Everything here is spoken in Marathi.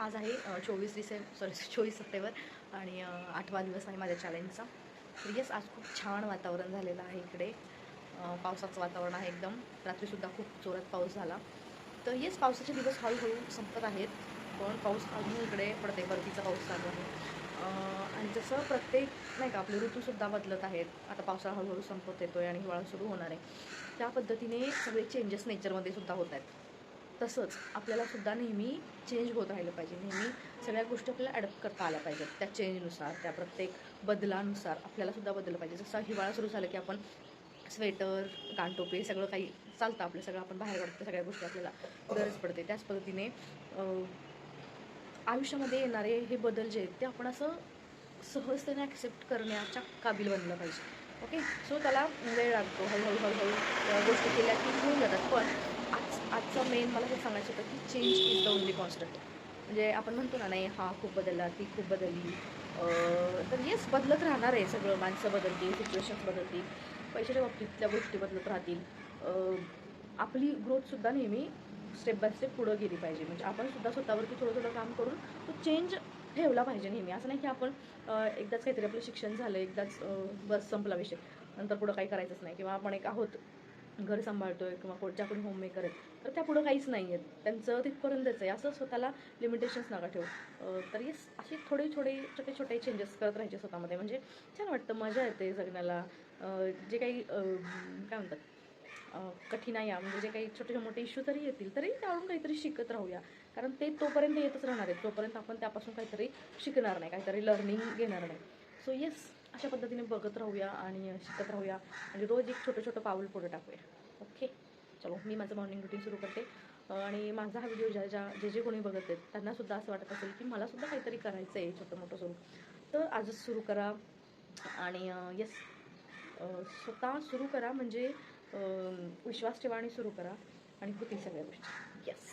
आज आहे 24 सप्टेंबर आणि 8वा दिवस आहे माझ्या चॅलेंजचा. तर येस, आज खूप छान वातावरण झालेलं आहे इकडे. पावसाचं वातावरण आहे एकदम. रात्रीसुद्धा खूप जोरात पाऊस झाला. तर येस, पावसाचे दिवस हळूहळू संपत आहेत, पण पाऊस अजून इकडे पडते. बर्फीचा पाऊस चालू आहे. आणि जसं प्रत्येक नाही का आपले ऋतूसुद्धा बदलत आहेत. आता पावसाळा हळूहळू संपत येतो आहे आणि हिवाळा सुरू होणार आहे. त्या पद्धतीने सगळे चेंजेस नेचरमध्ये सुद्धा होत आहेत. तसंच आपल्यालासुद्धा नेहमी चेंज होत राहिलं पाहिजे. नेहमी सगळ्या गोष्टी आपल्याला ॲडप्ट करता आल्या पाहिजेत. त्या चेंजनुसार, त्या प्रत्येक बदलानुसार आपल्यालासुद्धा बदललं पाहिजे. जसा हिवाळा सुरू झाला की आपण स्वेटर, कानटोपी सगळं काही चालतं आपलं. सगळं आपण बाहेर काढतो, सगळ्या गोष्टी आपल्याला गरज पडते. त्याच पद्धतीने आयुष्यामध्ये येणारे हे बदल जे आहेत ते आपण असं सहजतेने ॲक्सेप्ट करण्याच्या काबिल बनलं पाहिजे. ओके, सो त्याला वेळ लागतो. हळूहळू गोष्टी केल्या की होऊन जातात. पण आजचा मेन मला हे सांगायचं होतं की change is the only constant. म्हणजे आपण म्हणतो ना, नाही हा खूप बदलला, ती खूप बदलली. तर येस, बदलत राहणार आहे सगळं. माणसं बदलतील, सिच्युएशन्स बदलतील, पैशाच्या बाबतीतल्या गोष्टी बदलत राहतील. आपली ग्रोथसुद्धा नेहमी स्टेप बाय स्टेप पुढं गेली पाहिजे. म्हणजे आपण सुद्धा स्वतःवरती थोडं थोडं काम करून तो चेंज ठेवला पाहिजे नेहमी. असं नाही की आपण एकदाच काहीतरी आपलं शिक्षण झालं, एकदाच बस संपला विषय, नंतर पुढं काही करायचंच नाही. किंवा आपण एक आहोत, घर सांभाळतोय किंवा ज्या कोणी होममेकर आहेत, तर त्या पुढं काहीच नाही आहेत, त्यांचं तिथपर्यंतच आहे. असं स्वतःला लिमिटेशन्स नका ठेवू. तर येस, असे थोडे छोटे छोटे चेंजेस करत राहायचे स्वतःमध्ये. म्हणजे छान वाटतं, मजा येते जगण्याला. जे काही काय म्हणतात, कठीणाया म्हणजे जे काही छोटे मोठे इश्यू तरी येतील, तरी त्यावरून काहीतरी शिकत राहूया. कारण ते तोपर्यंत येतच राहणार आहेत, तोपर्यंत आपण त्यापासून काहीतरी शिकणार नाही, काहीतरी लर्निंग घेणार नाही. सो येस, अशा पद्धतीने बघत राहूया आणि शिकत राहूया आणि रोज एक छोटं पाऊल पुढे टाकूया. ओके, चलो, मी माझं मॉर्निंग रुटीन सुरू करते. आणि माझा हा व्हिडिओ जे कोणी बघत आहेत त्यांनासुद्धा असं वाटत असेल की मलासुद्धा काहीतरी करायचं आहे छोटं मोठं सुरू, तर आजच सुरू करा. आणि येस, स्वतः सुरू करा. म्हणजे विश्वास ठेवा आणि सुरू करा आणि होतील सगळ्या गोष्टी. येस.